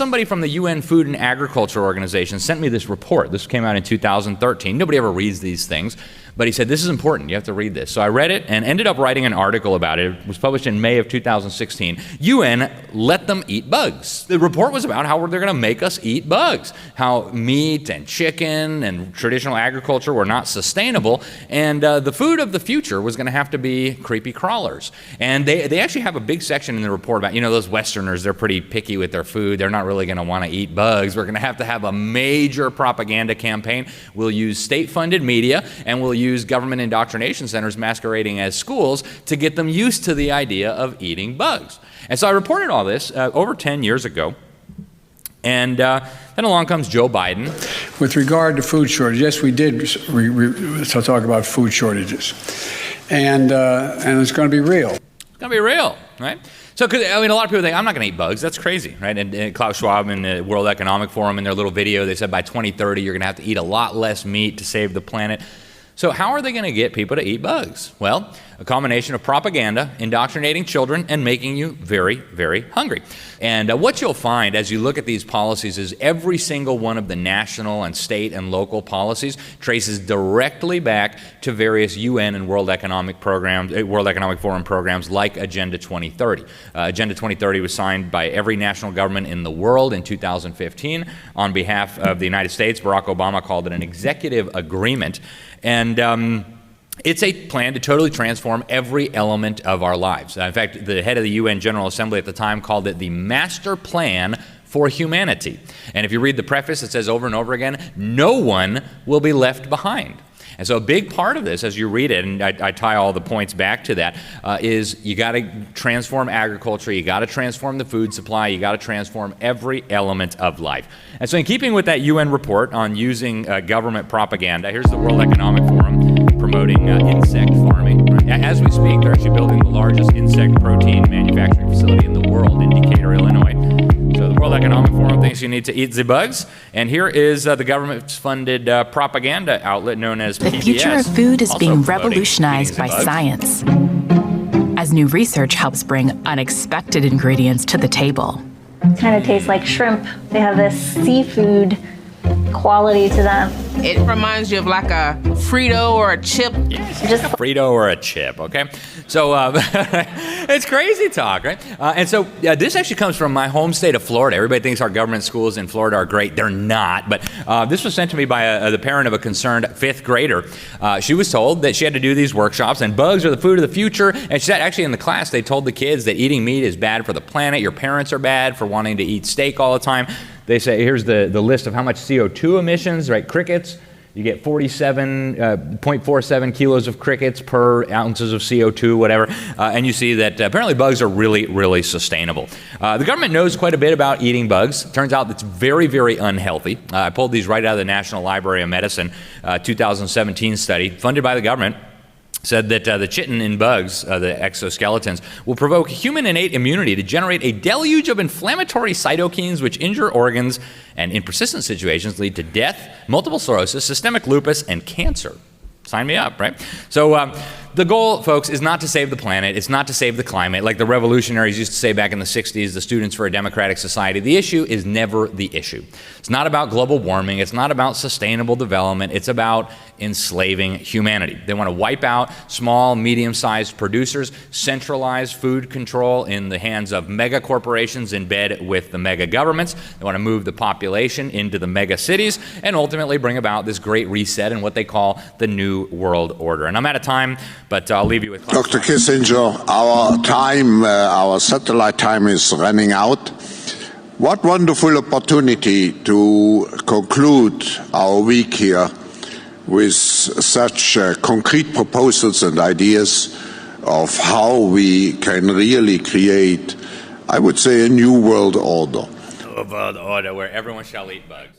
somebody from the UN Food and Agriculture Organization sent me this report. This came out in 2013. Nobody ever reads these things. But he said, this is important. You have to read this. So I read it and ended up writing an article about it. It was published in May of 2016. UN let them eat bugs. The report was about how they're going to make us eat bugs, how meat and chicken and traditional agriculture were not sustainable, and the food of the future was going to have to be creepy crawlers. And they actually have a big section in the report about, you know, those Westerners, they're pretty picky with their food. They're not really going to want to eat bugs. We're going to have a major propaganda campaign. We'll use state-funded media, and we'll use government indoctrination centers masquerading as schools to get them used to the idea of eating bugs. And so I reported all this over 10 years ago. And then along comes Joe Biden. With regard to food shortages, yes, we did talk about food shortages. And it's going to be real. It's going to be real, right? So, I mean, a lot of people think, I'm not going to eat bugs. That's crazy, right? And Klaus Schwab in the World Economic Forum, in their little video, they said by 2030, you're going to have to eat a lot less meat to save the planet. So how are they going to get people to eat bugs? Well, a combination of propaganda, indoctrinating children, and making you very, very hungry. And what you'll find as you look at these policies is every single one of the national and state and local policies traces directly back to various UN and World Economic Forum programs like Agenda 2030. Agenda 2030 was signed by every national government in the world in 2015. On behalf of the United States, Barack Obama called it an executive agreement. And it's a plan to totally transform every element of our lives. In fact, the head of the UN General Assembly at the time called it the master plan for humanity. And if you read the preface, it says over and over again, no one will be left behind. And so a big part of this, as you read it, and I tie all the points back to that, is you got to transform agriculture, you got to transform the food supply, you got to transform every element of life. And so in keeping with that UN report on using government propaganda, here's the World Economic Forum promoting insect farming. Right? As we speak, they're actually building the largest insect protein manufacturing facility in the world in Decatur, Illinois. So the World Economic Forum thinks you need to eat the bugs. And here is the government-funded propaganda outlet known as PBS. The future of food is being revolutionized by science, as new research helps bring unexpected ingredients to the table. It kind of tastes like shrimp. They have this seafood quality to them. It reminds you of like a Frito or a chip. Yes, just a Frito or a chip, okay? So it's crazy talk, right? And so this actually comes from my home state of Florida. Everybody thinks our government schools in Florida are great. They're not. But this was sent to me by the parent of a concerned fifth grader. She was told that she had to do these workshops, and bugs are the food of the future. And she said, actually in the class, they told the kids that eating meat is bad for the planet. Your parents are bad for wanting to eat steak all the time. They say, here's the list of how much CO2 emissions, right? Crickets, you get 0.47 kilos of crickets per ounces of CO2, whatever. And you see that apparently bugs are really, really sustainable. The government knows quite a bit about eating bugs. Turns out it's very, very unhealthy. I pulled these right out of the National Library of Medicine 2017 study funded by the government. Said that the chitin in bugs, the exoskeletons, will provoke human innate immunity to generate a deluge of inflammatory cytokines which injure organs and in persistent situations lead to death, multiple sclerosis, systemic lupus, and cancer. Sign me up, right? So the goal, folks, is not to save the planet. It's not to save the climate. Like the revolutionaries used to say back in the 60s, the Students for a Democratic Society, the issue is never the issue. It's not about global warming. It's not about sustainable development. It's about enslaving humanity. They want to wipe out small, medium-sized producers, centralize food control in the hands of mega corporations in bed with the mega governments. They want to move the population into the mega cities and ultimately bring about this great reset in what they call the New World Order. And I'm out of time, but I'll leave you with Dr. Kissinger, our time, our satellite time is running out. What wonderful opportunity to conclude our week here with such concrete proposals and ideas of how we can really create, I would say, a new world order. A world order where everyone shall eat bugs.